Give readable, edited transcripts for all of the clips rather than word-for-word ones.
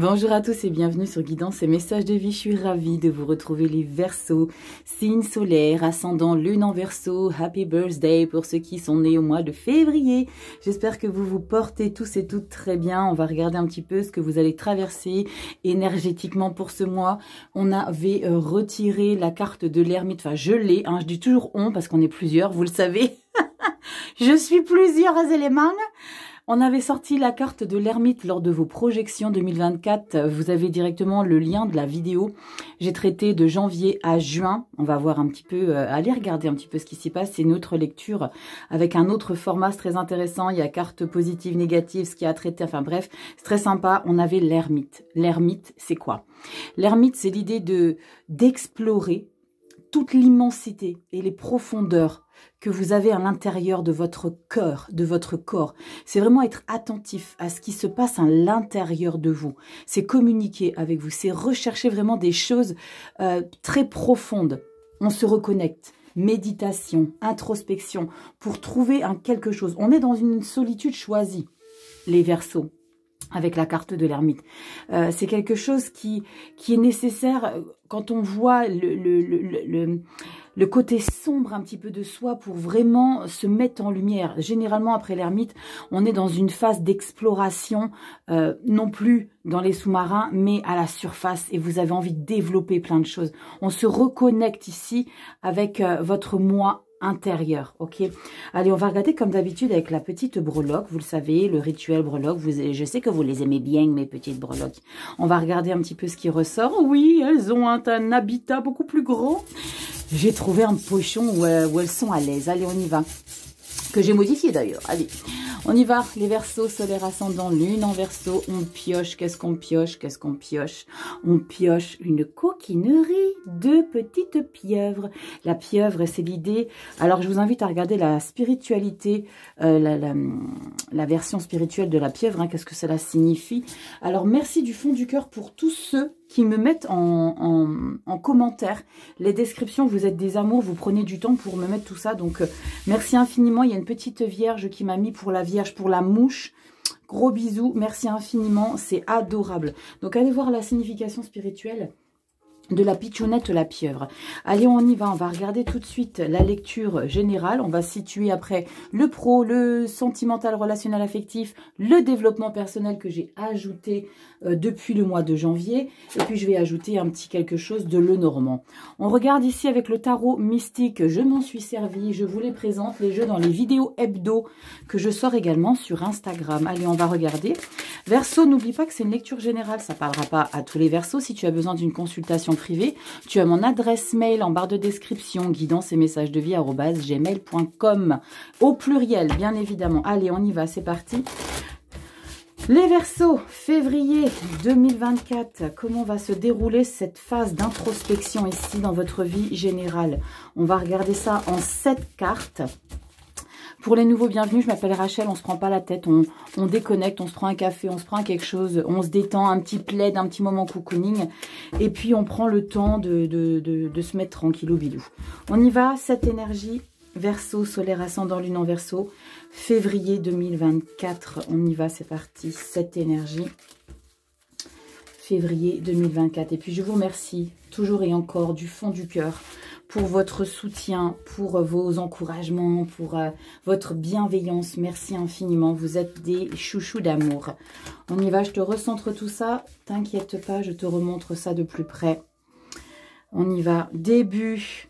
Bonjour à tous et bienvenue sur Guidance et Messages de Vie. Je suis ravie de vous retrouver les Verseaux, signe solaire, ascendant lune en Verseau. Happy birthday pour ceux qui sont nés au mois de février. J'espère que vous vous portez tous et toutes très bien. On va regarder un petit peu ce que vous allez traverser énergétiquement pour ce mois. On avait retiré la carte de l'ermite, enfin je l'ai, je dis toujours on parce qu'on est plusieurs, vous le savez. Je suis plusieurs éléments. On avait sorti la carte de l'ermite lors de vos projections 2024. Vous avez directement le lien de la vidéo. J'ai traité de janvier à juin. On va voir un petit peu, aller regarder un petit peu ce qui s'y passe. C'est une autre lecture avec un autre format, c'est très intéressant. Il y a carte positive, négative, ce qui a traité. Enfin bref, c'est très sympa. On avait l'ermite. L'ermite, c'est quoi? L'ermite, c'est l'idée d'explorer toute l'immensité et les profondeurs que vous avez à l'intérieur de votre cœur, de votre corps. C'est vraiment être attentif à ce qui se passe à l'intérieur de vous. C'est communiquer avec vous, c'est rechercher vraiment des choses très profondes. On se reconnecte. Méditation, introspection, pour trouver quelque chose. On est dans une solitude choisie, les Verseaux, avec la carte de l'ermite. C'est quelque chose qui est nécessaire quand on voit le côté sombre un petit peu de soi pour vraiment se mettre en lumière. Généralement, après l'ermite, on est dans une phase d'exploration, non plus dans les sous-marins, mais à la surface, et vous avez envie de développer plein de choses. On se reconnecte ici avec votre moi intérieur, ok? Allez, on va regarder comme d'habitude avec la petite breloque. Vous le savez, le rituel breloque. Je sais que vous les aimez bien, mes petites breloques. On va regarder un petit peu ce qui ressort. Oui, elles ont un habitat beaucoup plus grand. J'ai trouvé un pochon où elles sont à l'aise. Allez, on y va. Que j'ai modifié d'ailleurs. Allez, on y va. Les Verseaux, solaire ascendant, lune en Verseau. On pioche. Qu'est-ce qu'on pioche? Qu'est-ce qu'on pioche? On pioche une coquinerie de petites pieuvres. La pieuvre, c'est l'idée. Alors, je vous invite à regarder la spiritualité, la version spirituelle de la pieuvre. Qu'est-ce que cela signifie? Alors, merci du fond du cœur pour tous ceux qui me mettent en commentaire les descriptions. Vous êtes des amours, vous prenez du temps pour me mettre tout ça. Donc, merci infiniment. Il y a une petite vierge qui m'a mis pour la vierge, pour la mouche. Gros bisous, merci infiniment, c'est adorable. Donc, allez voir la signification spirituelle de la pitchounette, la pieuvre. Allez, on y va. On va regarder tout de suite la lecture générale. On va situer après le pro, le sentimental, relationnel, affectif, le développement personnel que j'ai ajouté depuis le mois de janvier. Et puis, je vais ajouter un petit quelque chose de Lenormand. On regarde ici avec le tarot mystique. Je m'en suis servi. Je vous les présente, les jeux, dans les vidéos hebdo que je sors également sur Instagram. Allez, on va regarder. Verseau, n'oublie pas que c'est une lecture générale. Ça ne parlera pas à tous les Verseaux. Si tu as besoin d'une consultation privée, tu as mon adresse mail en barre de description, guidance et messages de vie@gmail.com, au pluriel, bien évidemment. Allez, on y va, c'est parti. Les Verseaux, février 2024, comment va se dérouler cette phase d'introspection ici dans votre vie générale? On va regarder ça en 7 cartes. Pour les nouveaux bienvenus, je m'appelle Rachel, on se prend pas la tête, on déconnecte, on se prend un café, on se prend quelque chose, on se détend, un petit plaid, un petit moment cocooning, et puis on prend le temps de se mettre tranquille au bidou. On y va, cette énergie, Verseau, solaire ascendant, lune en Verseau, février 2024, on y va, c'est parti, cette énergie, février 2024. Et puis je vous remercie, toujours et encore, du fond du cœur, pour votre soutien, pour vos encouragements, pour votre bienveillance. Merci infiniment. Vous êtes des chouchous d'amour. On y va, je te recentre tout ça. T'inquiète pas, je te remontre ça de plus près. On y va. Début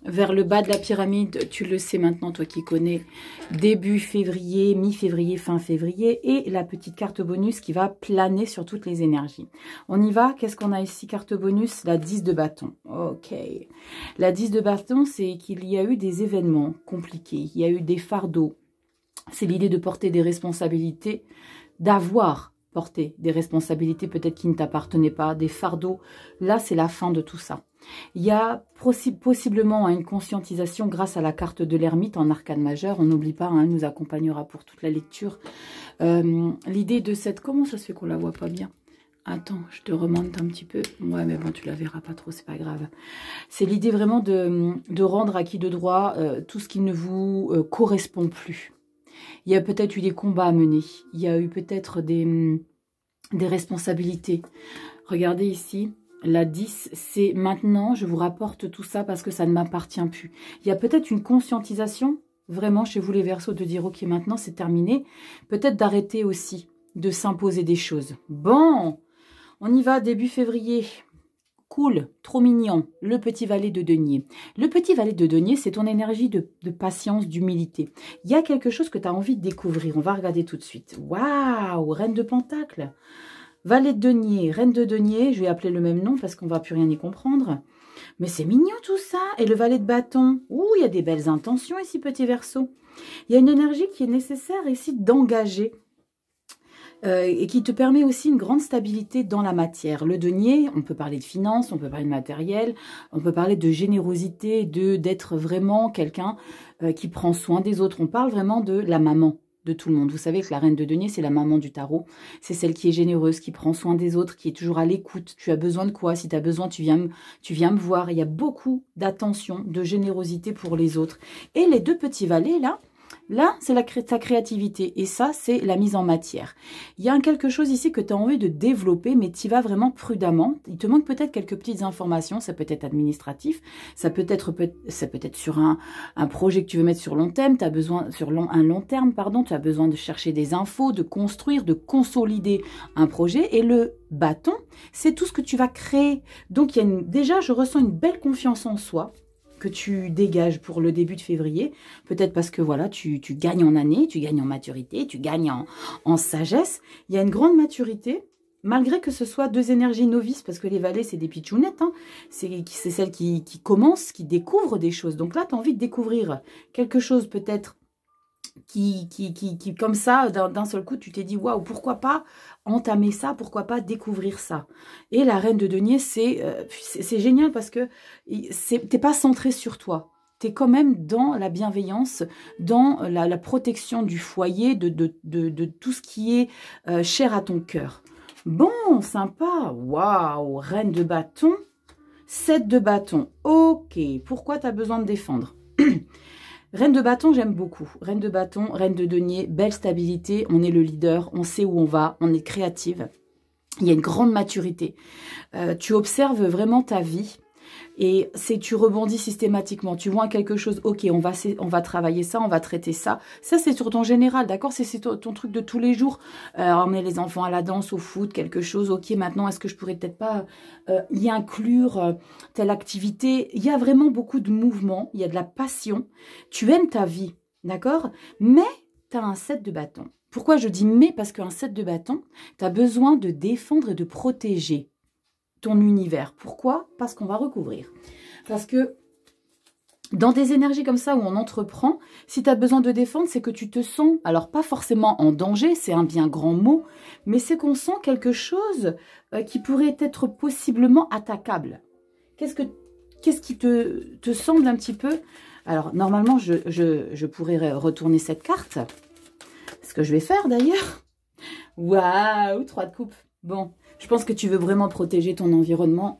vers le bas de la pyramide, tu le sais maintenant, toi qui connais. Début février, mi-février, fin février. Et la petite carte bonus qui va planer sur toutes les énergies. On y va. Qu'est-ce qu'on a ici? Carte bonus, la 10 de bâton. Ok. La 10 de bâton, c'est qu'il y a eu des événements compliqués. Il y a eu des fardeaux. C'est l'idée de porter des responsabilités, d'avoir porté des responsabilités peut-être qui ne t'appartenaient pas, des fardeaux. Là, c'est la fin de tout ça. Il y a possiblement une conscientisation grâce à la carte de l'ermite en arcane majeur. On n'oublie pas, elle nous accompagnera pour toute la lecture. L'idée de cette... Comment ça se fait qu'on la voit pas bien? Attends, je te remonte un petit peu. Ouais, mais bon, tu la verras pas trop, c'est pas grave. C'est l'idée vraiment de rendre acquis de droit tout ce qui ne vous correspond plus. Il y a peut-être eu des combats à mener. Il y a eu peut-être des des responsabilités. Regardez ici, la 10, c'est maintenant, je vous rapporte tout ça parce que ça ne m'appartient plus. Il y a peut-être une conscientisation, vraiment, chez vous les Verseaux, de dire, ok, maintenant c'est terminé. Peut-être d'arrêter aussi de s'imposer des choses. Bon, on y va, début février. Cool, trop mignon, le petit valet de denier. Le petit valet de denier, c'est ton énergie de patience, d'humilité. Il y a quelque chose que tu as envie de découvrir. On va regarder tout de suite. Waouh, reine de pentacle. Valet de denier, reine de denier, je vais appeler le même nom parce qu'on ne va plus rien y comprendre. Mais c'est mignon tout ça. Et le valet de bâton, ouh, il y a des belles intentions ici, petit Verseau. Il y a une énergie qui est nécessaire ici d'engager. Et qui te permet aussi une grande stabilité dans la matière. Le denier, on peut parler de finances, on peut parler de matériel, on peut parler de générosité, d'être vraiment quelqu'un qui prend soin des autres. On parle vraiment de la maman de tout le monde. Vous savez que la reine de denier, c'est la maman du tarot. C'est celle qui est généreuse, qui prend soin des autres, qui est toujours à l'écoute. Tu as besoin de quoi? Si tu as besoin, tu viens me voir. Il y a beaucoup d'attention, de générosité pour les autres. Et les deux petits valets, là, c'est ta créativité. Et ça, c'est la mise en matière. Il y a quelque chose ici que tu as envie de développer, mais tu y vas vraiment prudemment. Il te manque peut-être quelques petites informations. Ça peut être administratif. Ça peut être sur un projet que tu veux mettre sur long terme. Tu as besoin, un long terme, pardon. Tu as besoin de chercher des infos, de construire, de consolider un projet. Et le bâton, c'est tout ce que tu vas créer. Donc, déjà, je ressens une belle confiance en soi que tu dégages pour le début de février. Peut-être parce que voilà, tu gagnes en année, tu gagnes en maturité, tu gagnes en sagesse. Il y a une grande maturité, malgré que ce soit deux énergies novices, parce que les valets, c'est des pitchounettes. Hein. C'est celles qui commencent, qui découvrent des choses. Donc là, tu as envie de découvrir quelque chose peut-être qui comme ça, d'un seul coup, tu t'es dit, waouh, pourquoi pas entamer ça, pourquoi pas découvrir ça. Et la reine de denier, c'est génial parce que t'es pas centré sur toi. Tu es quand même dans la bienveillance, dans la protection du foyer, de tout ce qui est cher à ton cœur. Bon, sympa. Waouh, reine de bâton, 7 de bâton. Ok, pourquoi tu as besoin de défendre? Reine de bâton, j'aime beaucoup. Reine de bâton, reine de denier, belle stabilité. On est le leader, on sait où on va, on est créative. Il y a une grande maturité. Tu observes vraiment ta vie et tu rebondis systématiquement. Tu vois quelque chose, ok, on va travailler ça, on va traiter ça. Ça, c'est sur ton général, d'accord? C'est ton truc de tous les jours. Emmener les enfants à la danse, au foot, quelque chose. Ok, maintenant, est-ce que je pourrais peut-être pas y inclure telle activité? Il y a vraiment beaucoup de mouvement, il y a de la passion. Tu aimes ta vie, d'accord? Mais tu as un 7 de bâton. Pourquoi je dis mais? Parce qu'un 7 de bâton, tu as besoin de défendre et de protéger ton univers. Pourquoi? Parce qu'on va recouvrir. Parce que dans des énergies comme ça où on entreprend, si tu as besoin de défendre, c'est que tu te sens, alors pas forcément en danger, c'est un bien grand mot, mais c'est qu'on sent quelque chose qui pourrait être possiblement attaquable. Qu'est-ce qui te semble un petit peu? Alors normalement, je pourrais retourner cette carte, ce que je vais faire d'ailleurs. Waouh, 3 de coupe. Bon, je pense que tu veux vraiment protéger ton environnement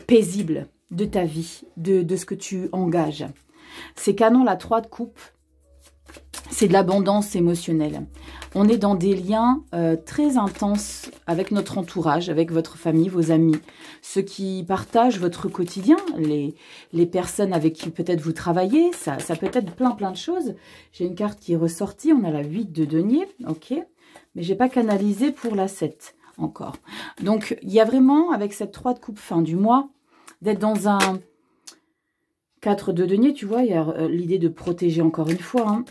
paisible de ta vie, de ce que tu engages. C'est canon, la 3 de coupe, c'est de l'abondance émotionnelle. On est dans des liens très intenses avec notre entourage, avec votre famille, vos amis, ceux qui partagent votre quotidien, les personnes avec qui peut-être vous travaillez, ça peut être plein de choses. J'ai une carte qui est ressortie, on a la 8 de denier, ok, mais j'ai pas canalisé pour la 7 encore. Donc, il y a vraiment, avec cette 3 de coupe fin du mois, d'être dans un 4 de denier, tu vois, il y a l'idée de protéger encore une fois. Hein.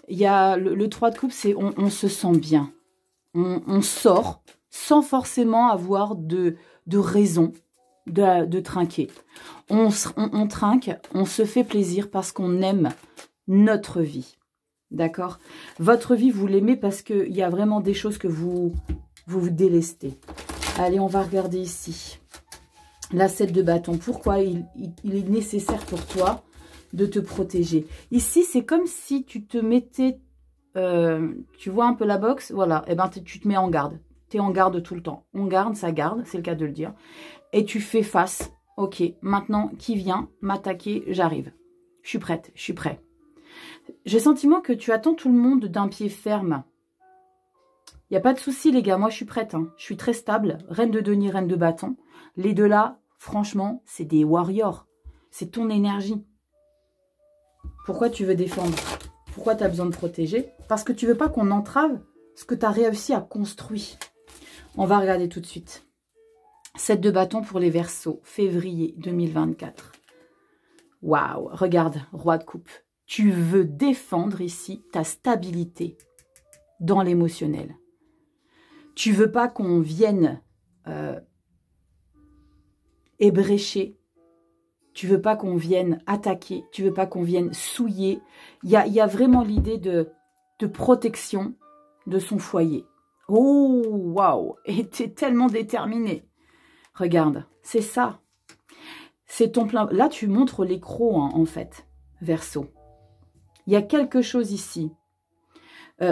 Il y a le 3 de coupe, c'est on se sent bien. On sort sans forcément avoir de raison de trinquer. On trinque, on se fait plaisir parce qu'on aime notre vie. D'accord? Votre vie, vous l'aimez parce qu'il y a vraiment des choses que vous délestez. Allez, on va regarder ici. La 7 de bâton. Pourquoi il est nécessaire pour toi de te protéger? Ici, c'est comme si tu te mettais... tu vois un peu la boxe? Voilà. Et ben, tu te mets en garde. Tu es en garde tout le temps. On garde, ça garde. C'est le cas de le dire. Et tu fais face. Ok, maintenant, qui vient m'attaquer? J'arrive. Je suis prête. Je suis prêt. J'ai le sentiment que tu attends tout le monde d'un pied ferme. Il n'y a pas de souci, les gars. Moi, je suis prête. Hein. Je suis très stable. Reine de denier, reine de bâton. Les deux là, franchement, c'est des warriors. C'est ton énergie. Pourquoi tu veux défendre? Pourquoi tu as besoin de protéger? Parce que tu veux pas qu'on entrave ce que tu as réussi à construire. On va regarder tout de suite. 7 de bâton pour les Verseaux, février 2024. Waouh, regarde, roi de coupe. Tu veux défendre ici ta stabilité dans l'émotionnel. Tu veux pas qu'on vienne ébrécher. Tu veux pas qu'on vienne attaquer. Tu veux pas qu'on vienne souiller. Il y a vraiment l'idée de protection de son foyer. Oh, waouh, et tu es tellement déterminé. Regarde, c'est ça. C'est ton plein... Là, tu montres les crocs, hein, en fait, Verseau. Il y a quelque chose ici.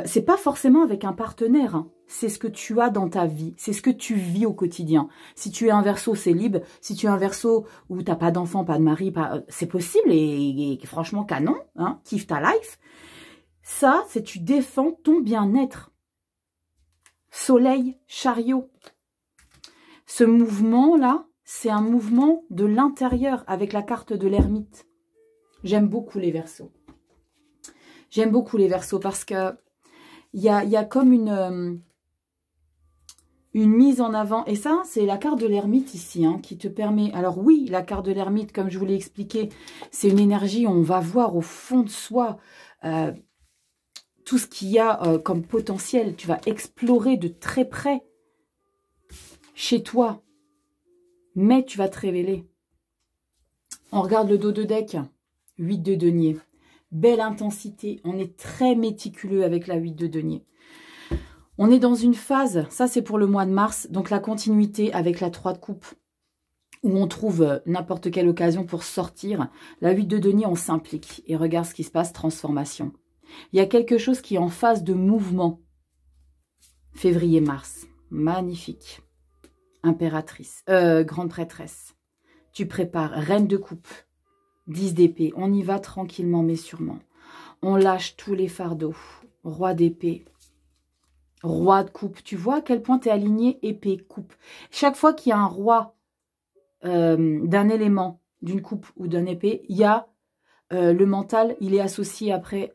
C'est pas forcément avec un partenaire. Hein. C'est ce que tu as dans ta vie. C'est ce que tu vis au quotidien. Si tu es un Verseau célib, si tu es un Verseau où tu n'as pas d'enfant, pas de mari, c'est possible et franchement canon. Hein, kiffe ta life. Ça, c'est tu défends ton bien-être. Soleil, chariot. Ce mouvement-là, c'est un mouvement de l'intérieur avec la carte de l'ermite. J'aime beaucoup les Verseaux. J'aime beaucoup les Verseaux parce que il y a comme une mise en avant. Et ça, c'est la carte de l'ermite ici, hein, qui te permet... Alors oui, la carte de l'ermite, comme je vous l'ai expliqué, c'est une énergie où on va voir au fond de soi tout ce qu'il y a comme potentiel. Tu vas explorer de très près chez toi. Mais tu vas te révéler. On regarde le dos de deck. 8 de denier. Belle intensité. On est très méticuleux avec la 8 de denier. On est dans une phase, ça c'est pour le mois de mars, donc la continuité avec la 3 de coupe, où on trouve n'importe quelle occasion pour sortir. La 8 de denier, on s'implique. Et regarde ce qui se passe, transformation. Il y a quelque chose qui est en phase de mouvement. Février-mars. Magnifique. Impératrice. Grande prêtresse. Tu prépares. Reine de coupe. 10 d'épée. On y va tranquillement mais sûrement. On lâche tous les fardeaux. Roi d'épée. Roi de coupe. Tu vois à quel point tu es aligné épée, coupe. Chaque fois qu'il y a un roi d'un élément, d'une coupe ou d'un épée, il y a le mental, il est associé après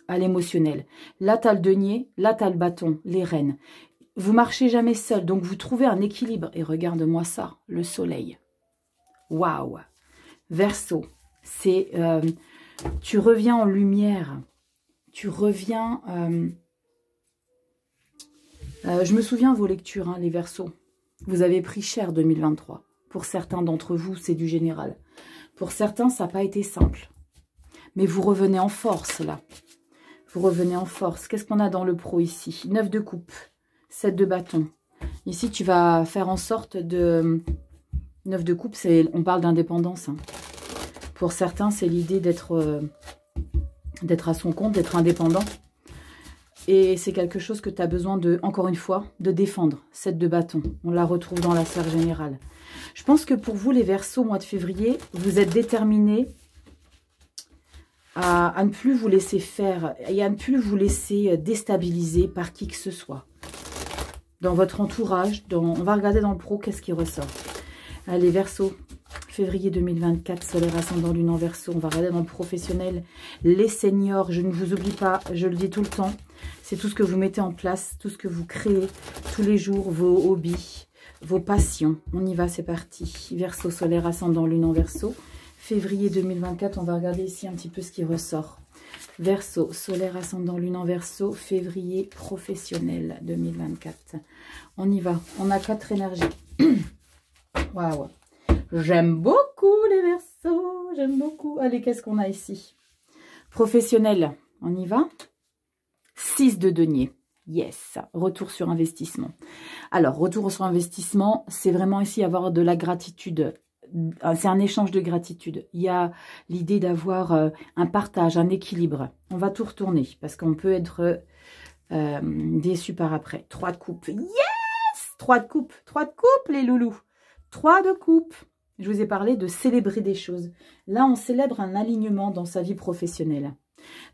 à l'émotionnel. Là, tu as le denier, là, tu as le bâton, les reines. Vous marchez jamais seul, donc vous trouvez un équilibre. Et regarde-moi ça, le soleil. Waouh! Verseau, c'est... tu reviens en lumière. Tu reviens... je me souviens de vos lectures, hein, les Verseaux. Vous avez pris cher 2023. Pour certains d'entre vous, c'est du général. Pour certains, ça n'a pas été simple. Mais vous revenez en force, là. Vous revenez en force. Qu'est-ce qu'on a dans le pro ici? 9 de coupe. 7 de bâton. Ici, tu vas faire en sorte de... 9 de coupe, on parle d'indépendance. Hein. Pour certains, c'est l'idée d'être à son compte, d'être indépendant. Et c'est quelque chose que tu as besoin de, encore une fois, de défendre. 7 de bâton. On la retrouve dans la sphère générale. Je pense que pour vous, les Verseaux, mois de février, vous êtes déterminés à ne plus vous laisser faire et à ne plus vous laisser déstabiliser par qui que ce soit. Dans votre entourage, on va regarder dans le pro, qu'est-ce qui ressort. Allez, Verseaux, février 2024, Solaire ascendant Lune en Verseau. On va regarder dans le professionnel. Les seniors, je ne vous oublie pas, je le dis tout le temps. C'est tout ce que vous mettez en place, tout ce que vous créez tous les jours, vos hobbies, vos passions. On y va, c'est parti. Verseau, Solaire ascendant Lune en Verseau. Février 2024, on va regarder ici un petit peu ce qui ressort. Verseau, Solaire ascendant Lune en Verseau, février professionnel 2024. On y va, on a 4 énergies. Waouh! J'aime beaucoup les Verseaux, j'aime beaucoup. Allez, qu'est-ce qu'on a ici? Professionnel, on y va. 6 de denier. Yes, retour sur investissement. Alors, retour sur investissement, c'est vraiment ici avoir de la gratitude. C'est un échange de gratitude. Il y a l'idée d'avoir un partage, un équilibre. On va tout retourner parce qu'on peut être déçu par après. 3 de coupe. Yes! 3 de coupe. 3 de coupe, les loulous. 3 de coupe. Je vous ai parlé de célébrer des choses. Là, on célèbre un alignement dans sa vie professionnelle.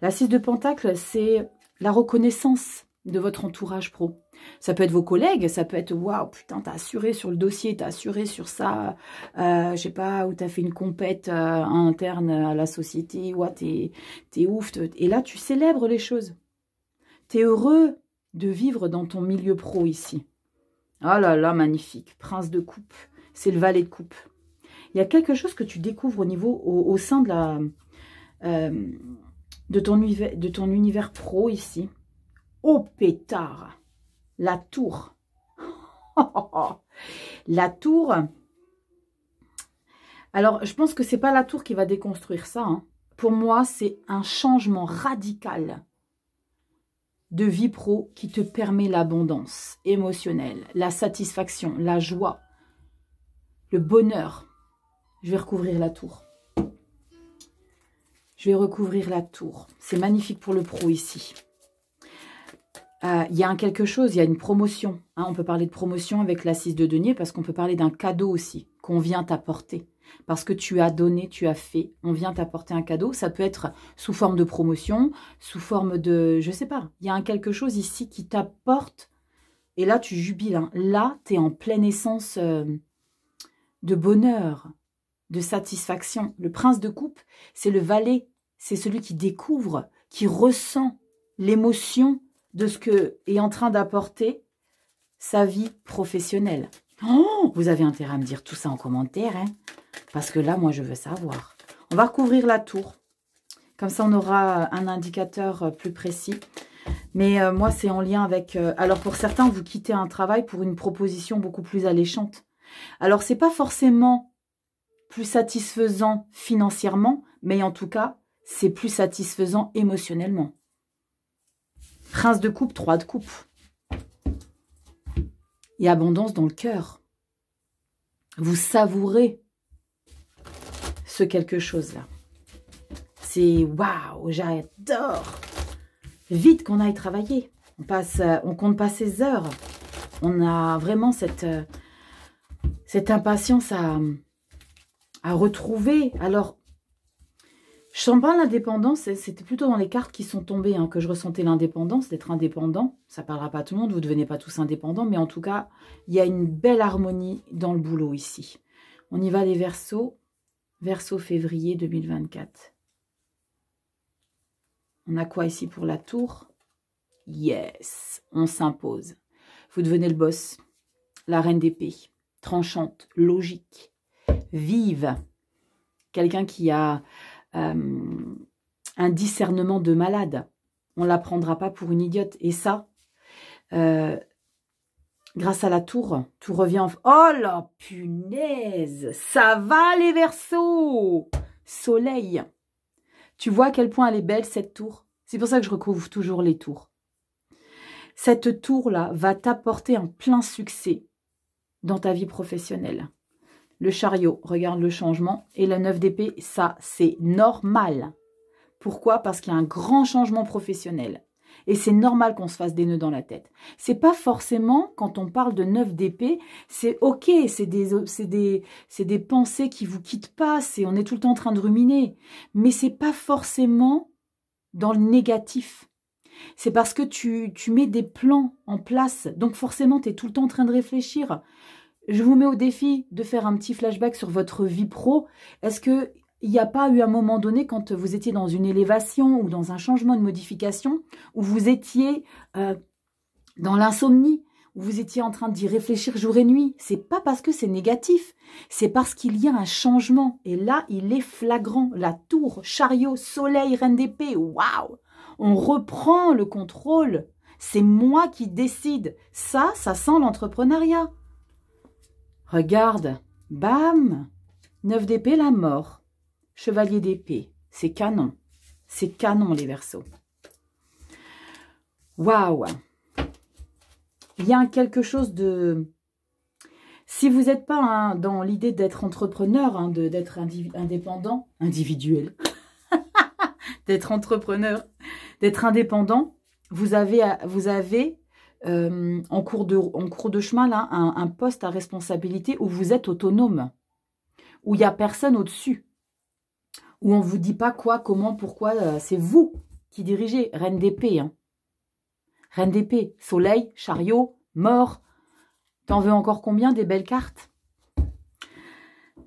La 6 de pentacle, c'est la reconnaissance de votre entourage pro. Ça peut être vos collègues, ça peut être, waouh, putain, t'as assuré sur le dossier, t'as assuré sur ça, je sais pas, où t'as fait une compète interne à la société, ouais, t'es ouf. Et là, tu célèbres les choses. T'es heureux de vivre dans ton milieu pro ici. Oh là là, magnifique. Prince de coupe. C'est le valet de coupe. Il y a quelque chose que tu découvres au sein de la... de ton univers pro ici. Oh pétard, la tour. La tour. Alors, je pense que c'est pas la tour qui va déconstruire ça. Hein. Pour moi, c'est un changement radical de vie pro qui te permet l'abondance émotionnelle, la satisfaction, la joie, le bonheur. Je vais recouvrir la tour. Je vais recouvrir la tour. C'est magnifique pour le pro ici. Il y a quelque chose, il y a une promotion. Hein, on peut parler de promotion avec la 6 de denier parce qu'on peut parler d'un cadeau aussi qu'on vient t'apporter. Parce que tu as donné, tu as fait, on vient t'apporter un cadeau. Ça peut être sous forme de promotion, sous forme de... Je sais pas, il y a quelque chose ici qui t'apporte. Et là, tu jubiles. Hein. Là, tu es en pleine essence de bonheur, de satisfaction. Le prince de coupe, c'est le valet. C'est celui qui découvre, qui ressent l'émotion de ce que est en train d'apporter sa vie professionnelle. Oh, vous avez intérêt à me dire tout ça en commentaire, hein, parce que là, moi, je veux savoir. On va recouvrir la tour. Comme ça, on aura un indicateur plus précis. Mais moi, c'est en lien avec... alors, pour certains, vous quittez un travail pour une proposition beaucoup plus alléchante. Alors, c'est pas forcément plus satisfaisant financièrement, mais en tout cas, c'est plus satisfaisant émotionnellement. Prince de coupe, 3 de coupe. Et abondance dans le cœur. Vous savourez ce quelque chose-là. C'est waouh, j'adore. Vite qu'on aille travailler. On compte pas ses heures. On a vraiment cette impatience à retrouver. Alors, je sens pas l'indépendance, c'était plutôt dans les cartes qui sont tombées hein, que je ressentais l'indépendance, d'être indépendant. Ça parlera pas à tout le monde, vous ne devenez pas tous indépendants, mais en tout cas, il y a une belle harmonie dans le boulot ici. On y va les Verseaux, Verseau février 2024. On a quoi ici pour la tour? Yes, on s'impose. Vous devenez le boss, la reine d'épée, tranchante, logique, vive. Quelqu'un qui a... un discernement de malade. On ne la prendra pas pour une idiote. Et ça, grâce à la tour, tout revient en... Oh la punaise! Ça va les Verseaux! Soleil! Tu vois à quel point elle est belle cette tour? C'est pour ça que je recouvre toujours les tours. Cette tour-là va t'apporter un plein succès dans ta vie professionnelle. Le chariot, regarde le changement. Et le 9 d'épée, ça, c'est normal. Pourquoi? Parce qu'il y a un grand changement professionnel. Et c'est normal qu'on se fasse des nœuds dans la tête. C'est pas forcément, quand on parle de 9 d'épée, c'est ok, c'est des pensées qui vous quittent pas, on est tout le temps en train de ruminer. Mais c'est pas forcément dans le négatif. C'est parce que tu mets des plans en place. Donc forcément, tu es tout le temps en train de réfléchir. Je vous mets au défi de faire un petit flashback sur votre vie pro. Est-ce qu'il n'y a pas eu un moment donné, quand vous étiez dans une élévation ou dans un changement, une modification, où vous étiez dans l'insomnie, où vous étiez en train d'y réfléchir jour et nuit? C'est pas parce que c'est négatif, c'est parce qu'il y a un changement. Et là, il est flagrant. La tour, chariot, soleil, reine d'épée, waouh! On reprend le contrôle. C'est moi qui décide. Ça sent l'entrepreneuriat. Regarde, bam, 9 d'épée, la mort. Chevalier d'épée, c'est canon. C'est canon, les Verseaux. Waouh! Il y a quelque chose de... Si vous n'êtes pas hein, dans l'idée d'être entrepreneur, hein, d'être indépendant, individuel, d'être entrepreneur, d'être indépendant, vous avez en cours de chemin là, un poste à responsabilité où vous êtes autonome, où il n'y a personne au-dessus, où on ne vous dit pas quoi, comment, pourquoi, c'est vous qui dirigez, reine d'épée. Hein. Reine d'épée, soleil, chariot, mort. T'en veux encore combien des belles cartes?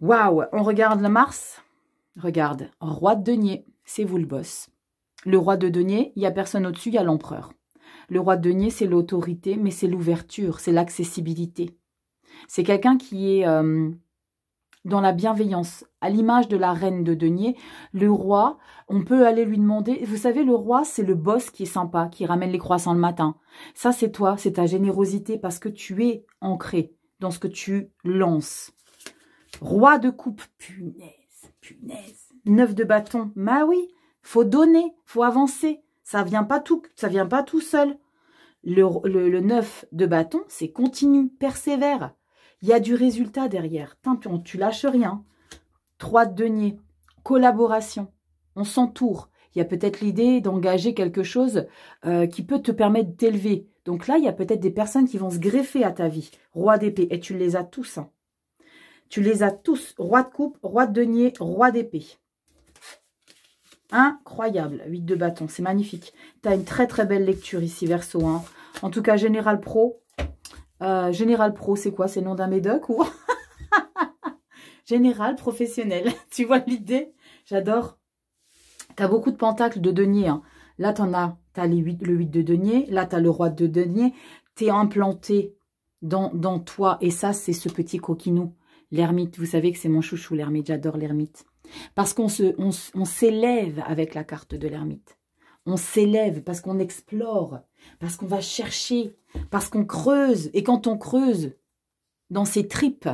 Waouh, on regarde le Mars. Regarde, roi de denier, c'est vous le boss. Le roi de denier, il n'y a personne au-dessus, il y a l'empereur. Le roi de denier, c'est l'autorité, mais c'est l'ouverture, c'est l'accessibilité. C'est quelqu'un qui est dans la bienveillance. À l'image de la reine de denier, le roi, on peut aller lui demander... Vous savez, le roi, c'est le boss qui est sympa, qui ramène les croissants le matin. Ça, c'est toi, c'est ta générosité, parce que tu es ancré dans ce que tu lances. Roi de coupe, punaise, punaise. 9 de bâton, bah oui, faut donner, faut avancer. Ça vient pas tout seul. Le 9 de bâton, c'est continue, persévère. Il y a du résultat derrière. Tu lâches rien. 3 de denier, collaboration. On s'entoure. Il y a peut-être l'idée d'engager quelque chose qui peut te permettre d'élever. Donc là, il y a peut-être des personnes qui vont se greffer à ta vie. Roi d'épée. Et tu les as tous. Hein. Tu les as tous. Roi de coupe, roi de denier, roi d'épée. Incroyable. 8 de bâton. C'est magnifique. Tu as une très très belle lecture ici, Verseau. Hein. En tout cas, Général Pro. Général Pro, c'est quoi? C'est le nom d'un médoc ou Général professionnel. Tu vois l'idée? J'adore. Tu as beaucoup de pentacles de denier. Hein. Là, tu as le 8 de denier. Là, tu as le roi de denier. Tu es implanté dans toi. Et ça, c'est ce petit coquinou. L'ermite. Vous savez que c'est mon chouchou, l'ermite. J'adore l'ermite. Parce qu'on s'élève avec la carte de l'ermite. On s'élève parce qu'on explore, parce qu'on va chercher, parce qu'on creuse. Et quand on creuse dans ses tripes,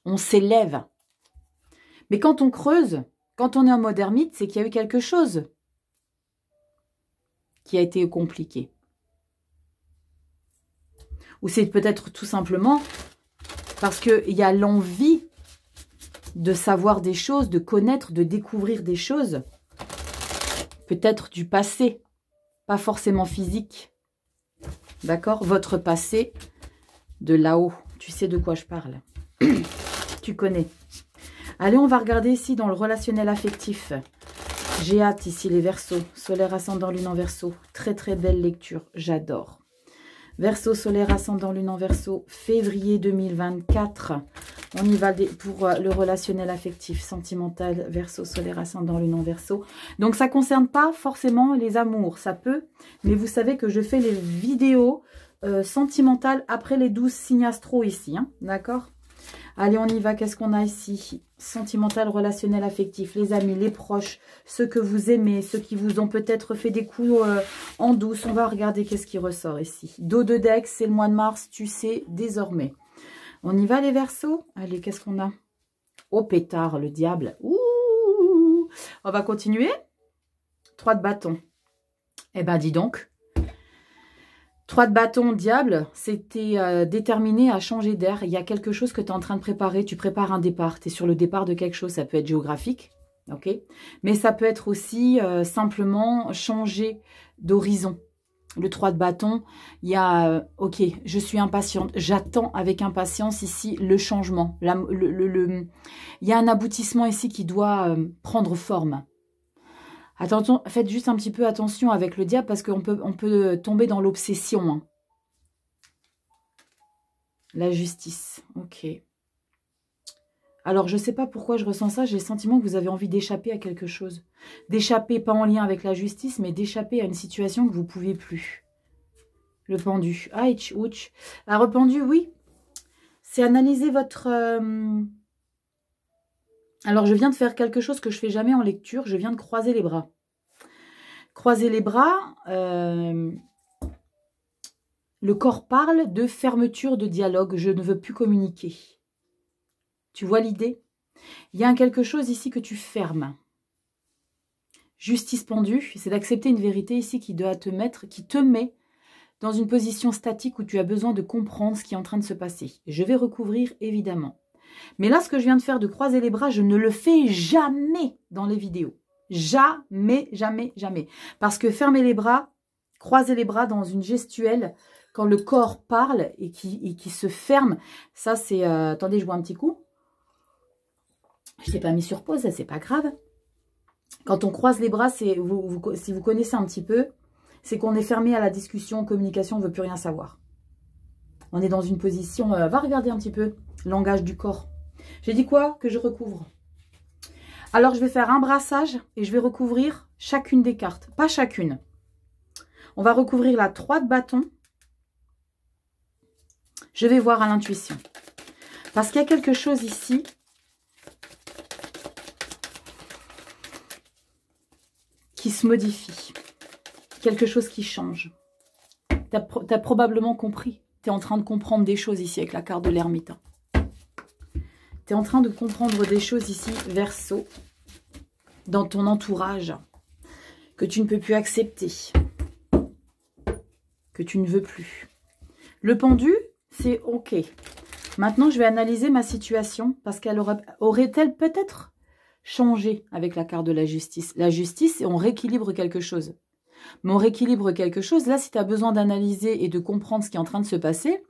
on s'élève. Mais quand on creuse, quand on est en mode ermite, c'est qu'il y a eu quelque chose qui a été compliqué. Ou c'est peut-être tout simplement parce qu'il y a l'envie de savoir des choses, de connaître, de découvrir des choses. Peut-être du passé, pas forcément physique. D'accord? Votre passé de là-haut. Tu sais de quoi je parle. Tu connais. Allez, on va regarder ici dans le relationnel affectif. J'ai hâte ici les Verseaux. Solaire, ascendant, lune en Verseau. Très très belle lecture. J'adore. Verseau, solaire, ascendant, lune en Verseau. Février 2024. On y va pour le relationnel affectif, sentimental, Verseau, solaire, ascendant, lune en Verseau. Donc, ça ne concerne pas forcément les amours, ça peut. Mais vous savez que je fais les vidéos sentimentales après les 12 signes astro ici. Hein, d'accord? Allez, on y va. Qu'est-ce qu'on a ici? Sentimental, relationnel, affectif, les amis, les proches, ceux que vous aimez, ceux qui vous ont peut-être fait des coups en douce. On va regarder qu'est-ce qui ressort ici. Dos de deck, c'est le mois de mars, tu sais, désormais. On y va les Verseaux? Allez, qu'est-ce qu'on a? Oh, pétard, le diable. Ouh, on va continuer. 3 de bâton. Eh ben, dis donc. 3 de bâton, diable, c'était déterminé à changer d'air. Il y a quelque chose que tu es en train de préparer. Tu prépares un départ. Tu es sur le départ de quelque chose. Ça peut être géographique, ok? Mais ça peut être aussi simplement changer d'horizon. Le 3 de bâton, il y a, ok, je suis impatiente. J'attends avec impatience ici le changement. Il y a un aboutissement ici qui doit prendre forme. Attention, faites juste un petit peu attention avec le diable parce qu'on peut tomber dans l'obsession. Hein. La justice, ok. Alors, je ne sais pas pourquoi je ressens ça. J'ai le sentiment que vous avez envie d'échapper à quelque chose. D'échapper, pas en lien avec la justice, mais d'échapper à une situation que vous ne pouvez plus. Le pendu. Aïe, ouch. La rependu, oui. C'est analyser votre... Alors, je viens de faire quelque chose que je ne fais jamais en lecture. Je viens de croiser les bras. Croiser les bras, le corps parle de fermeture de dialogue. Je ne veux plus communiquer. Tu vois l'idée? Il y a quelque chose ici que tu fermes. Justice pendue, c'est d'accepter une vérité ici qui doit te mettre, qui te met dans une position statique où tu as besoin de comprendre ce qui est en train de se passer. Je vais recouvrir évidemment. Mais là, ce que je viens de faire de croiser les bras, je ne le fais jamais dans les vidéos. Jamais, jamais, jamais. Parce que fermer les bras, croiser les bras dans une gestuelle, quand le corps parle et qui se ferme, ça c'est... attendez, je bois un petit coup. Je ne t'ai pas mis sur pause, ça c'est pas grave. Quand on croise les bras, si vous connaissez un petit peu, c'est qu'on est fermé à la discussion, communication, on ne veut plus rien savoir. On est dans une position... va regarder un petit peu langage du corps. J'ai dit quoi? Que je recouvre. Alors, je vais faire un brassage et je vais recouvrir chacune des cartes. Pas chacune. On va recouvrir la 3 de bâton. Je vais voir à l'intuition. Parce qu'il y a quelque chose ici qui se modifie. Quelque chose qui change. Tu as probablement compris. Tu es en train de comprendre des choses ici avec la carte de l'ermite. Tu es en train de comprendre des choses ici, Verseau, dans ton entourage, que tu ne peux plus accepter, que tu ne veux plus. Le pendu, c'est OK. Maintenant, je vais analyser ma situation parce qu'elle aurait-elle peut-être changé avec la carte de la justice. La justice, on rééquilibre quelque chose. Mais on rééquilibre quelque chose. Là, si tu as besoin d'analyser et de comprendre ce qui est en train de se passer,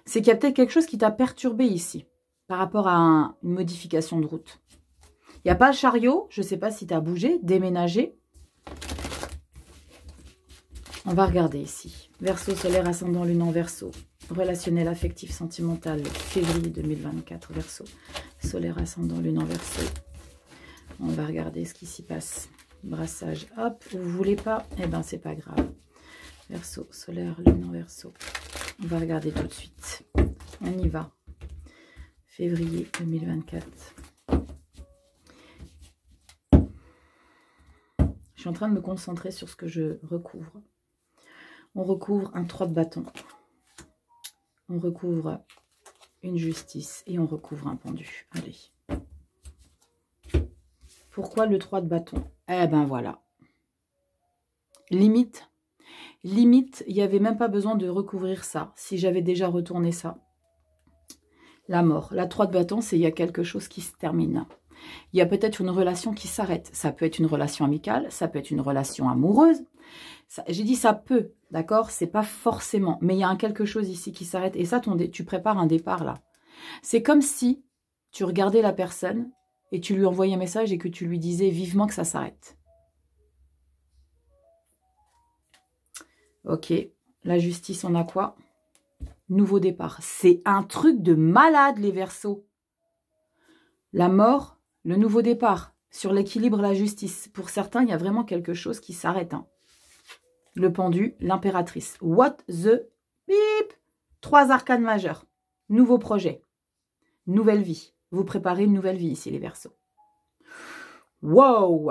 c'est qu'il y a peut-être quelque chose qui t'a perturbé ici par rapport à une modification de route. Il n'y a pas le chariot. Je ne sais pas si tu as bougé, déménagé. On va regarder ici. Verseau, solaire, ascendant, lune en Verseau. Relationnel, affectif, sentimental, février 2024. Verseau, solaire, ascendant, lune en Verseau. On va regarder ce qui s'y passe. Brassage, hop, vous voulez pas? Eh ben, c'est pas grave. Verseau, solaire, lune en Verseau. On va regarder tout de suite. On y va. Février 2024. Je suis en train de me concentrer sur ce que je recouvre. On recouvre un 3 de bâton. On recouvre une justice et on recouvre un pendu. Allez. Pourquoi le 3 de bâton? Eh ben voilà. Limite, il n'y avait même pas besoin de recouvrir ça. Si j'avais déjà retourné ça. La mort. La 3 de bâton, c'est il y a quelque chose qui se termine. Il y a peut-être une relation qui s'arrête. Ça peut être une relation amicale, ça peut être une relation amoureuse. J'ai dit ça peut, d'accord? C'est pas forcément. Mais il y a quelque chose ici qui s'arrête. Et ça, tu prépares un départ là. C'est comme si tu regardais la personne et tu lui envoyais un message et que tu lui disais vivement que ça s'arrête. Ok. La justice, on a quoi? Nouveau départ. C'est un truc de malade, les Verseaux. La mort, le nouveau départ. Sur l'équilibre, la justice. Pour certains, il y a vraiment quelque chose qui s'arrête. Hein. Le pendu, l'impératrice. What the beep? 3 arcanes majeures. Nouveau projet. Nouvelle vie. Vous préparez une nouvelle vie ici, les Verseaux. Wow!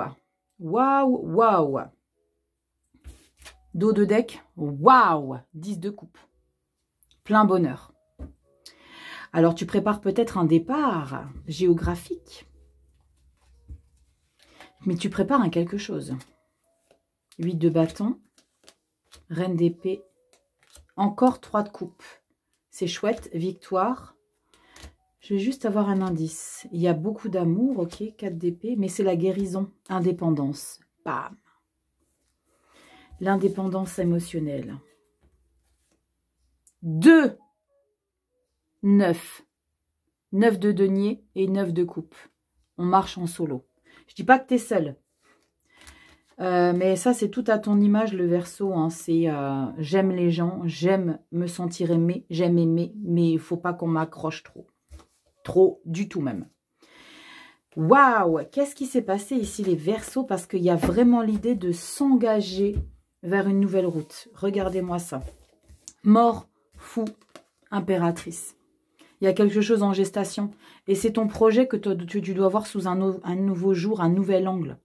Wow, wow! Dos de deck. Wow! 10 de coupe. Plein bonheur. Alors, tu prépares peut-être un départ géographique. Mais tu prépares un quelque chose. 8 de bâton. Reine d'épée. Encore 3 de coupe. C'est chouette. Victoire. Je vais juste avoir un indice. Il y a beaucoup d'amour. Ok. 4 d'épée. Mais c'est la guérison. Indépendance. Bam. L'indépendance émotionnelle. 2. 9. 9 de denier et 9 de coupe. On marche en solo. Je dis pas que tu es seul. Mais ça, c'est tout à ton image, le Verseau. Hein. C'est j'aime les gens, j'aime me sentir aimé, j'aime aimer, mais il faut pas qu'on m'accroche trop. Trop, du tout même. Waouh! Qu'est-ce qui s'est passé ici, les Verseaux? Parce qu'il y a vraiment l'idée de s'engager vers une nouvelle route. Regardez-moi ça. Mort, fou, impératrice. Il y a quelque chose en gestation. Et c'est ton projet que tu dois voir sous un nouveau jour, un nouvel angle.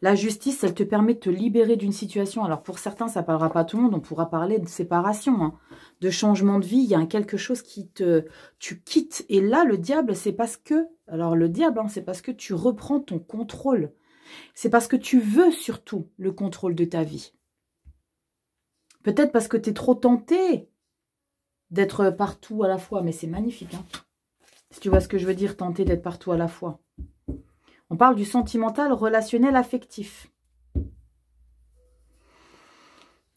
La justice, elle te permet de te libérer d'une situation. Alors pour certains, ça ne parlera pas à tout le monde. On pourra parler de séparation, hein, de changement de vie. Il y a quelque chose qui tu quittes. Et là, le diable, c'est parce que... Alors le diable, hein, c'est parce que tu reprends ton contrôle. C'est parce que tu veux surtout le contrôle de ta vie. Peut-être parce que tu es trop tenté d'être partout à la fois. Mais c'est magnifique. Hein. Si tu vois ce que je veux dire, tenter d'être partout à la fois. On parle du sentimental, relationnel, affectif.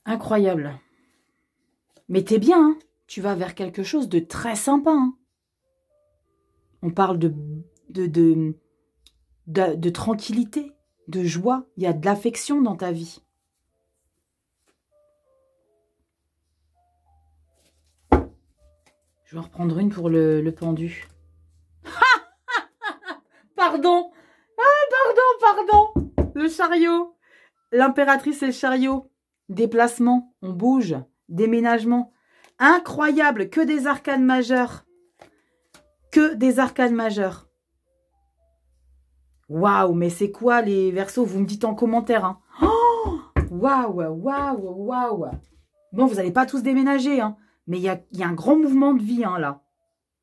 Incroyable. Mais t'es bien. Hein. Tu vas vers quelque chose de très sympa. Hein. On parle de tranquillité, de joie. Il y a de l'affection dans ta vie. Je vais en reprendre une pour le pendu. Pardon. Ah, pardon. Le chariot. L'impératrice et le chariot. Déplacement. On bouge. Déménagement. Incroyable. Que des arcanes majeures. Que des arcanes majeures. Waouh, mais c'est quoi les Verseaux? Vous me dites en commentaire. Hein. Oh, waouh. Bon, vous n'allez pas tous déménager, hein, mais il y a un grand mouvement de vie, hein, là.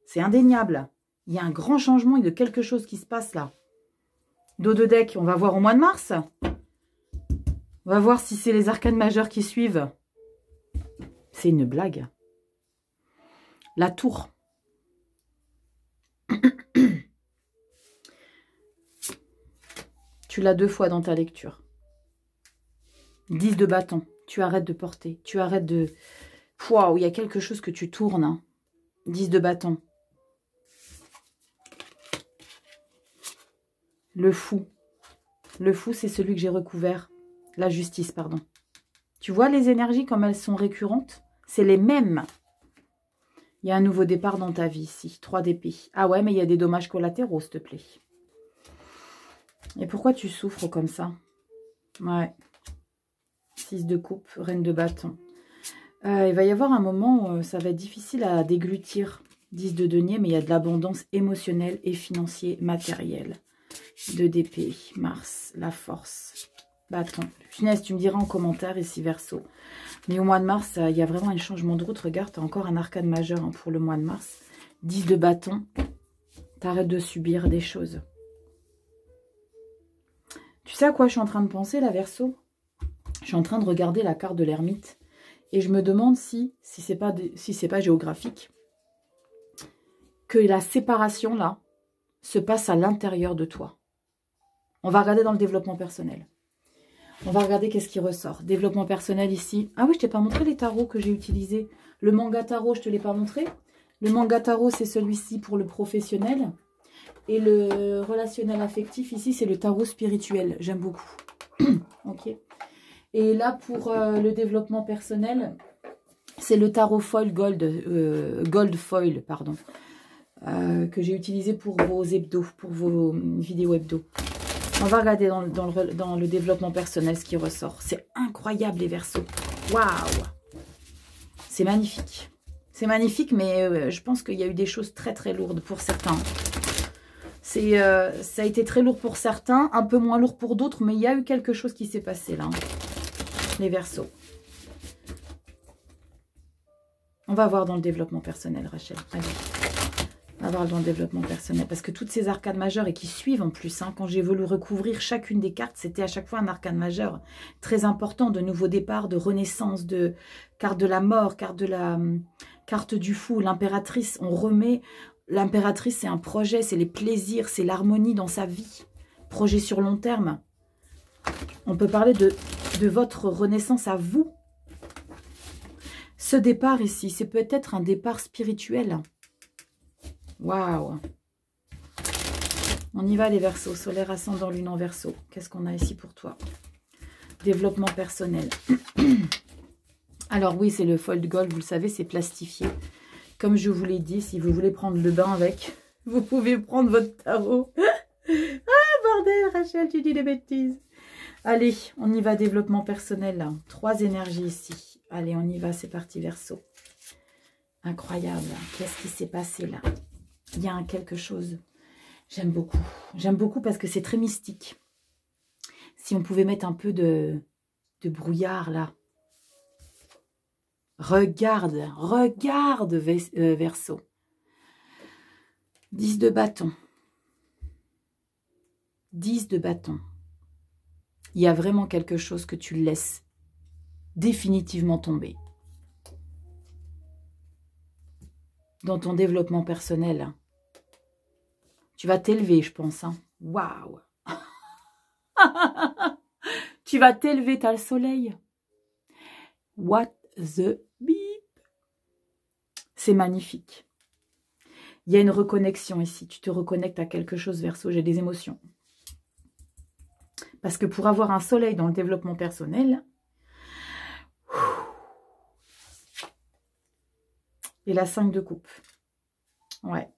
C'est indéniable. Il y a un grand changement et de quelque chose qui se passe, là. Dos de deck, on va voir au mois de mars. On va voir si c'est les arcanes majeures qui suivent. C'est une blague. La tour. Tu l'as 2 fois dans ta lecture. 10 de bâton. Tu arrêtes de porter. Tu arrêtes de... Waouh, il y a quelque chose que tu tournes. Hein. 10 de bâton. Le fou. Le fou, c'est celui que j'ai recouvert. La justice, pardon. Tu vois les énergies comme elles sont récurrentes? C'est les mêmes. Il y a un nouveau départ dans ta vie ici. 3 d'épée. Ah ouais, mais il y a des dommages collatéraux, s'il te plaît. Et pourquoi tu souffres comme ça? Ouais. 6 de coupe, reine de bâton. Il va y avoir un moment où ça va être difficile à déglutir. 10 de denier, mais il y a de l'abondance émotionnelle et financière, matérielle. 2 d'épée, Mars, la force, bâton. Finesse, tu me diras en commentaire ici, Verseau. Mais au mois de mars, il y a vraiment un changement de route. Regarde, tu as encore un arcane majeur hein, pour le mois de mars. 10 de bâton. T'arrêtes de subir des choses. Tu sais à quoi je suis en train de penser, là, Verseau? Je suis en train de regarder la carte de l'ermite. Et je me demande si c'est pas géographique. Que la séparation, là, se passe à l'intérieur de toi. On va regarder dans le développement personnel. On va regarder qu'est-ce qui ressort. Développement personnel ici. Ah oui, je t'ai pas montré les tarots que j'ai utilisés. Le manga tarot, je te l'ai pas montré. Le manga tarot, c'est celui-ci pour le professionnel. Et le relationnel affectif, ici, c'est le tarot spirituel. J'aime beaucoup. Ok. Et là, pour le développement personnel, c'est le tarot foil gold foil, pardon. Que j'ai utilisé pour vos hebdos, pour vos vidéos hebdo. On va regarder dans le développement personnel ce qui ressort. C'est incroyable les Verseaux. Waouh! C'est magnifique. C'est magnifique, mais je pense qu'il y a eu des choses très très lourdes pour certains. Ça a été très lourd pour certains, un peu moins lourd pour d'autres, mais il y a eu quelque chose qui s'est passé là. Hein. Les Verseaux. On va voir dans le développement personnel, Rachel. Allez. On va voir dans le développement personnel. Parce que toutes ces arcanes majeures et qui suivent en plus, hein, quand j'ai voulu recouvrir chacune des cartes, c'était à chaque fois un arcane majeur très important, de nouveau départ, de renaissance, de carte de la mort, carte du fou, l'impératrice. On remet, l'impératrice c'est un projet, c'est les plaisirs, c'est l'harmonie dans sa vie. Projet sur long terme. On peut parler de votre renaissance à vous. Ce départ ici, c'est peut-être un départ spirituel. Waouh! On y va les Verseaux. Solaire, ascendant, lune en Verseau. Qu'est-ce qu'on a ici pour toi? Développement personnel. Alors oui, c'est le fold gold, vous le savez, c'est plastifié. Comme je vous l'ai dit, si vous voulez prendre le bain avec, vous pouvez prendre votre tarot. Ah, bordel, Rachel, tu dis des bêtises. Allez, on y va, développement personnel. 3 énergies ici. Allez, on y va, c'est parti, Verseau. Incroyable. Qu'est-ce qui s'est passé là? Il y a quelque chose. J'aime beaucoup. J'aime beaucoup parce que c'est très mystique. Si on pouvait mettre un peu de brouillard là. Regarde Verseau. 10 de bâton. 10 de bâton. Il y a vraiment quelque chose que tu laisses définitivement tomber. Dans ton développement personnel. Tu vas t'élever, je pense. Hein. Waouh! Tu vas t'élever, t'as le soleil. What the beep? C'est magnifique. Il y a une reconnexion ici. Tu te reconnectes à quelque chose, Verseau. J'ai des émotions. Parce que pour avoir un soleil dans le développement personnel... Et la 5 de coupe. Ouais.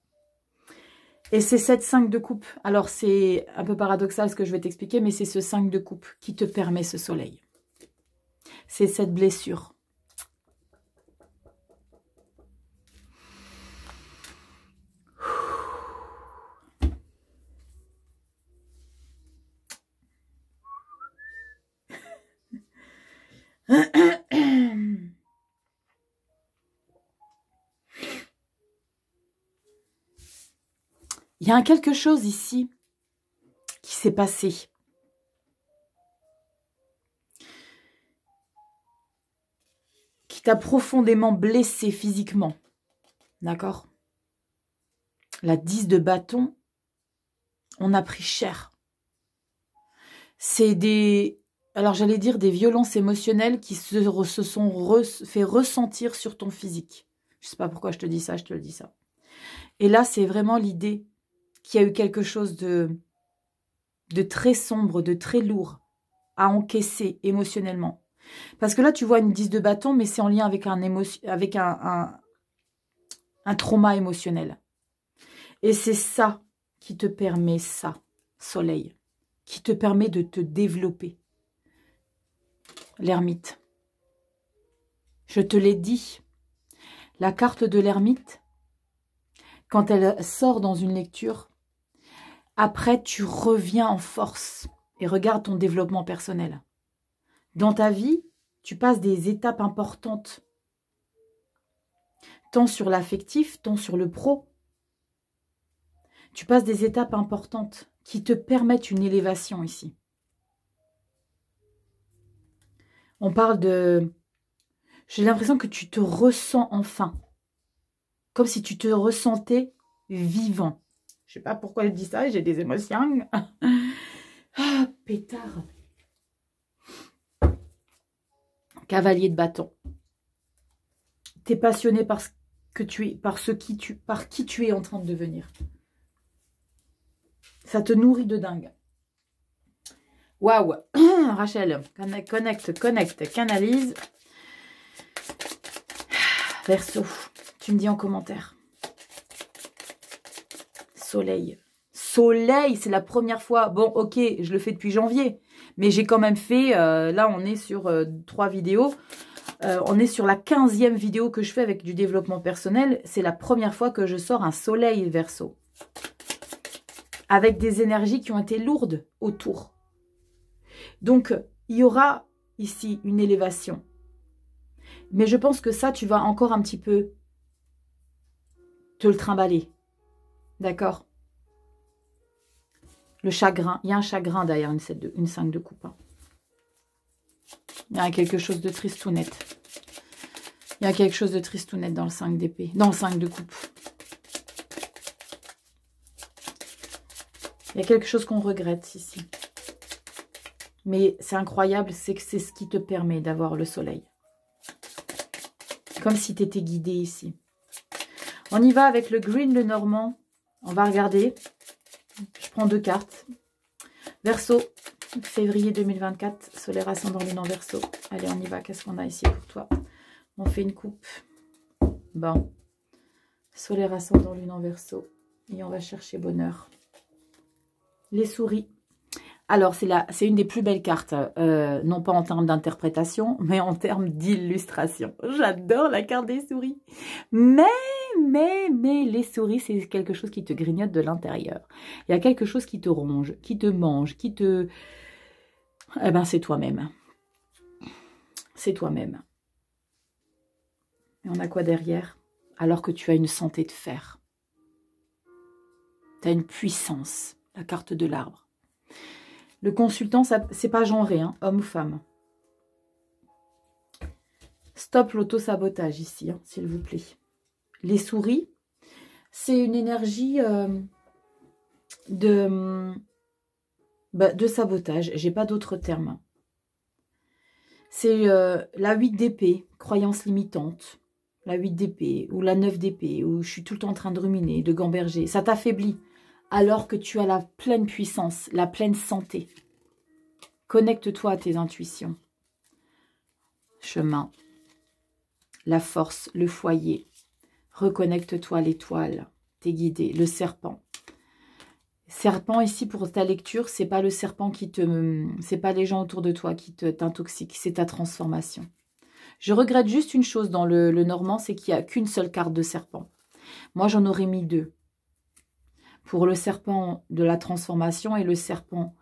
Et c'est cette 5 de coupe. Alors, c'est un peu paradoxal ce que je vais t'expliquer, mais c'est ce 5 de coupe qui te permet ce soleil. C'est cette blessure. Il y a quelque chose ici qui s'est passé. Qui t'a profondément blessé physiquement. D'accord? La 10 de bâton, on a pris cher. C'est des... Alors j'allais dire des violences émotionnelles qui se sont fait ressentir sur ton physique. Je ne sais pas pourquoi je te dis ça, je te le dis ça. Et là, c'est vraiment l'idée qu'il y a eu quelque chose de très sombre, de très lourd à encaisser émotionnellement. Parce que là, tu vois une 10 de bâton, mais c'est en lien avec un trauma émotionnel. Et c'est ça qui te permet ça, soleil, qui te permet de te développer. L'ermite. Je te l'ai dit, la carte de l'ermite, quand elle sort dans une lecture, après tu reviens en force et regarde ton développement personnel. Dans ta vie, tu passes des étapes importantes, tant sur l'affectif, tant sur le pro. Tu passes des étapes importantes qui te permettent une élévation ici. On parle de... J'ai l'impression que tu te ressens enfin. Comme si tu te ressentais vivant. Je ne sais pas pourquoi je dis ça, j'ai des émotions. Ah, pétard. Cavalier de bâton. Tu es passionné par qui tu es en train de devenir. Ça te nourrit de dingue. Waouh. Rachel, connecte, canalise. Verseau, tu me dis en commentaire. Soleil. Soleil, c'est la première fois. Bon, ok, je le fais depuis janvier. Mais j'ai quand même fait, là on est sur 3 vidéos. On est sur la 15e vidéo que je fais avec du développement personnel. C'est la première fois que je sors un soleil Verseau. Avec des énergies qui ont été lourdes autour. Donc, il y aura ici une élévation. Mais je pense que ça, tu vas encore un petit peu te le trimballer. D'accord? Le chagrin. Il y a un chagrin derrière une 5 de coupe. Hein. Il y a quelque chose de tristounette. Il y a quelque chose de tristounette dans le 5 d'épée. Dans le 5 de coupe. Il y a quelque chose qu'on regrette ici. Mais c'est incroyable, c'est que c'est ce qui te permet d'avoir le soleil. Comme si tu étais guidé ici. On y va avec le green, le normand. On va regarder. Je prends 2 cartes. Verseau, février 2024. Solaire ascendant lune en Verseau. Allez, on y va. Qu'est-ce qu'on a ici pour toi? On fait une coupe. Bon. Solaire ascendant lune en Verseau. Et on va chercher bonheur. Les souris. Alors, c'est une des plus belles cartes, non pas en termes d'interprétation, mais en termes d'illustration. J'adore la carte des souris. Mais les souris, c'est quelque chose qui te grignote de l'intérieur. Il y a quelque chose qui te ronge, qui te mange, qui te... Eh ben, c'est toi-même. C'est toi-même. Et on a quoi derrière? Alors que tu as une santé de fer. Tu as une puissance, la carte de l'arbre. Le consultant, c'est pas genré, hein, homme ou femme. Stop l'auto-sabotage ici, hein, s'il vous plaît. Les souris, c'est une énergie de sabotage. J'ai pas d'autre terme. C'est la 8 d'épée, croyance limitante. La 8 d'épée ou la 9 d'épée, où je suis tout le temps en train de ruminer, de gamberger. Ça t'affaiblit. Alors que tu as la pleine puissance, la pleine santé. Connecte-toi à tes intuitions. Chemin. La force, le foyer. Reconnecte-toi à l'étoile. t'es guidé. Le serpent. Serpent ici pour ta lecture, c'est pas le serpent qui te... C'est pas les gens autour de toi qui t'intoxiquent, c'est ta transformation. Je regrette juste une chose dans le normand, c'est qu'il n'y a qu'une seule carte de serpent. Moi, j'en aurais mis 2. Pour le serpent de la transformation et le serpent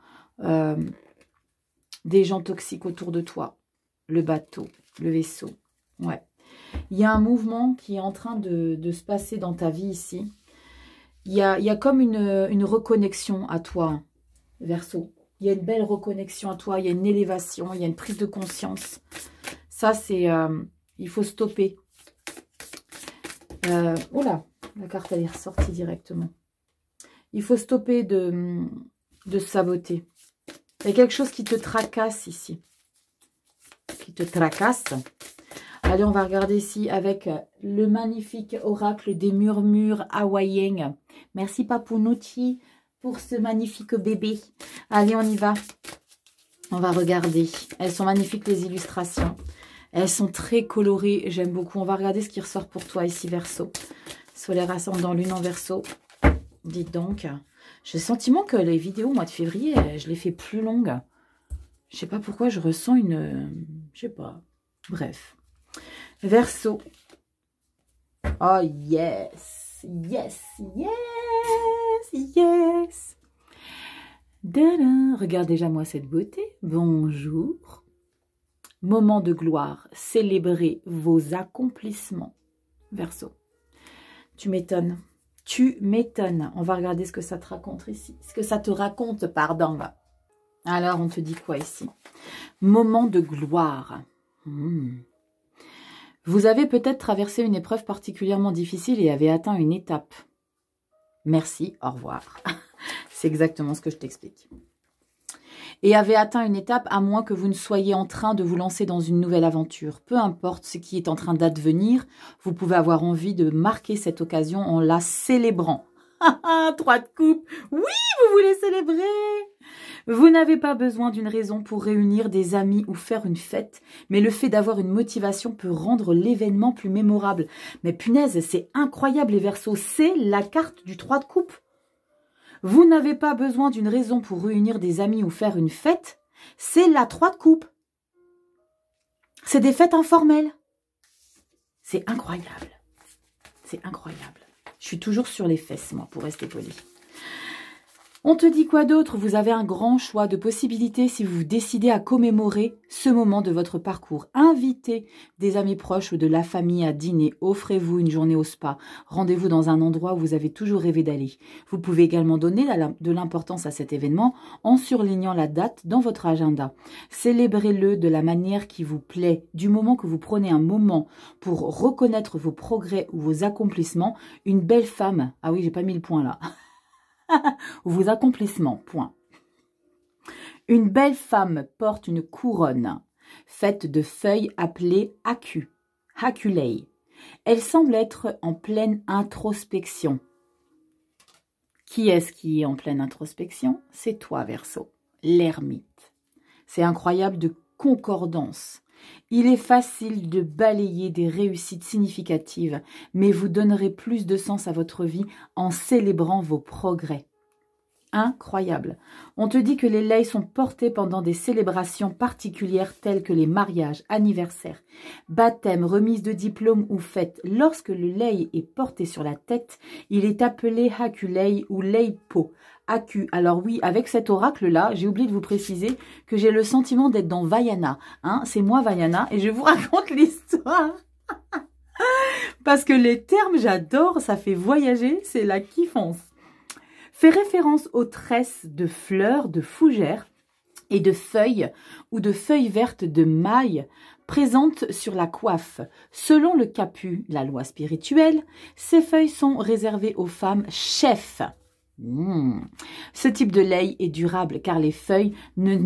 des gens toxiques autour de toi. Le bateau, le vaisseau. Ouais. Il y a un mouvement qui est en train de se passer dans ta vie ici. Il y a comme une reconnexion à toi, Verseau. Il y a une belle reconnexion à toi, il y a une élévation, il y a une prise de conscience. Ça, c'est... il faut stopper. Oh là, la carte, elle est ressortie directement. Il faut stopper de saboter. Il y a quelque chose qui te tracasse ici. Qui te tracasse. Allez, on va regarder ici avec le magnifique oracle des murmures hawaïens. Merci Papunouti pour ce magnifique bébé. Allez, on y va. On va regarder. Elles sont magnifiques, les illustrations. Elles sont très colorées. J'aime beaucoup. On va regarder ce qui ressort pour toi ici, Verseau. Solaire ascendant lune en Verseau. Dites donc. J'ai le sentiment que les vidéos au mois de février, je les fais plus longues. Je sais pas pourquoi je ressens une... Je sais pas. Bref. Verseau. Oh yes. Yes. Yes. Yes. Dada. Regarde déjà moi cette beauté. Bonjour. Moment de gloire. Célébrez vos accomplissements. Verseau. Tu m'étonnes. Tu m'étonnes. On va regarder ce que ça te raconte ici. Ce que ça te raconte, pardon. Alors, on te dit quoi ici? Moment de gloire. Vous avez peut-être traversé une épreuve particulièrement difficile et avez atteint une étape. Merci, au revoir. C'est exactement ce que je t'explique. Et avez atteint une étape à moins que vous ne soyez en train de vous lancer dans une nouvelle aventure. Peu importe ce qui est en train d'advenir, vous pouvez avoir envie de marquer cette occasion en la célébrant. 3 de coupe. Oui, vous voulez célébrer. Vous n'avez pas besoin d'une raison pour réunir des amis ou faire une fête, mais le fait d'avoir une motivation peut rendre l'événement plus mémorable. Mais punaise, c'est incroyable les Verseaux, c'est la carte du 3 de coupe. Vous n'avez pas besoin d'une raison pour réunir des amis ou faire une fête, c'est la 3 de coupe. C'est des fêtes informelles. C'est incroyable. C'est incroyable. Je suis toujours sur les fesses, moi, pour rester poli. On te dit quoi d'autre? Vous avez un grand choix de possibilités si vous décidez à commémorer ce moment de votre parcours. Invitez des amis proches ou de la famille à dîner. Offrez-vous une journée au spa. Rendez-vous dans un endroit où vous avez toujours rêvé d'aller. Vous pouvez également donner de l'importance à cet événement en surlignant la date dans votre agenda. Célébrez-le de la manière qui vous plaît. Du moment que vous prenez un moment pour reconnaître vos progrès ou vos accomplissements, une belle femme... Ah oui, j'ai pas mis le point là. Vos accomplissements, point. Une belle femme porte une couronne faite de feuilles appelées Haculei. Elle semble être en pleine introspection. Qui est-ce qui est en pleine introspection? C'est toi, Verseau, l'ermite. C'est incroyable de concordance. Il est facile de balayer des réussites significatives, mais vous donnerez plus de sens à votre vie en célébrant vos progrès. Incroyable. On te dit que les leis sont portés pendant des célébrations particulières telles que les mariages, anniversaires, baptêmes, remises de diplômes ou fêtes. Lorsque le lei est porté sur la tête, il est appelé Haculei ou Leipo. Alors oui, avec cet oracle-là, j'ai oublié de vous préciser que j'ai le sentiment d'être dans Vaiana. Hein, c'est moi Vaiana et je vous raconte l'histoire. Parce que les termes, j'adore, ça fait voyager, c'est la kiffance. Fait référence aux tresses de fleurs, de fougères et de feuilles ou de feuilles vertes de maille présentes sur la coiffe. Selon le Kapu, la loi spirituelle, ces feuilles sont réservées aux femmes chefs. Ce type de lei est durable car les feuilles ne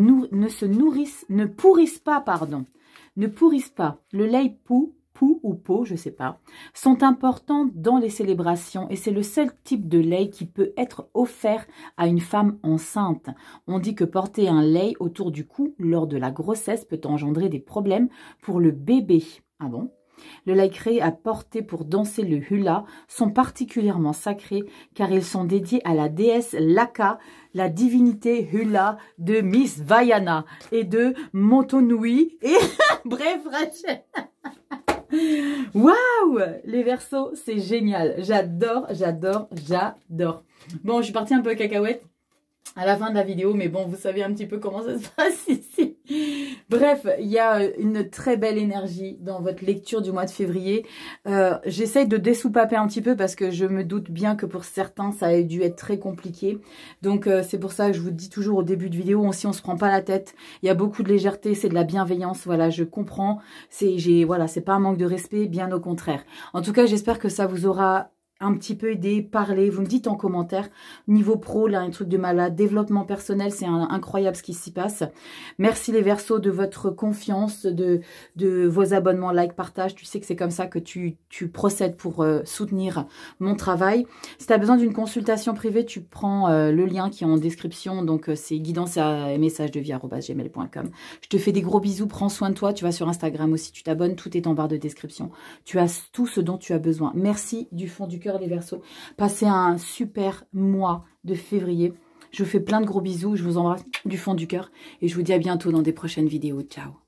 pourrissent pas. Le lei pou ou pot, je sais pas, sont importants dans les célébrations et c'est le seul type de lei qui peut être offert à une femme enceinte. On dit que porter un lei autour du cou lors de la grossesse peut engendrer des problèmes pour le bébé. Ah bon? Le lycrée à porter pour danser le hula sont particulièrement sacrés car ils sont dédiés à la déesse Laka, la divinité hula de Miss Vaiana et de Motonui. Et bref, Rachel. Waouh! Les Verseaux, c'est génial. J'adore, j'adore, j'adore. Bon, je suis partie un peu cacahuète à la fin de la vidéo, mais bon, vous savez un petit peu comment ça se passe ici. Bref, il y a une très belle énergie dans votre lecture du mois de février. J'essaye de dessoupaper un petit peu parce que je me doute bien que pour certains, ça a dû être très compliqué. Donc, c'est pour ça que je vous dis toujours au début de vidéo, si on se prend pas la tête, il y a beaucoup de légèreté, c'est de la bienveillance. Voilà, je comprends. Voilà, c'est pas un manque de respect, bien au contraire. En tout cas, j'espère que ça vous aura un petit peu aider, parler, vous me dites en commentaire. Niveau pro, là, un truc de malade. Développement personnel, c'est incroyable ce qui s'y passe. Merci les Verseaux de votre confiance, de vos abonnements, like, partage. Tu sais que c'est comme ça que tu procèdes pour soutenir mon travail. Si tu as besoin d'une consultation privée, tu prends le lien qui est en description. Donc, c'est guidance@messagesdevie@gmail.com. Je te fais des gros bisous. Prends soin de toi. Tu vas sur Instagram aussi. Tu t'abonnes. Tout est en barre de description. Tu as tout ce dont tu as besoin. Merci du fond du cœur les Verseaux. Passez un super mois de février. Je vous fais plein de gros bisous. Je vous embrasse du fond du cœur. Et je vous dis à bientôt dans des prochaines vidéos. Ciao.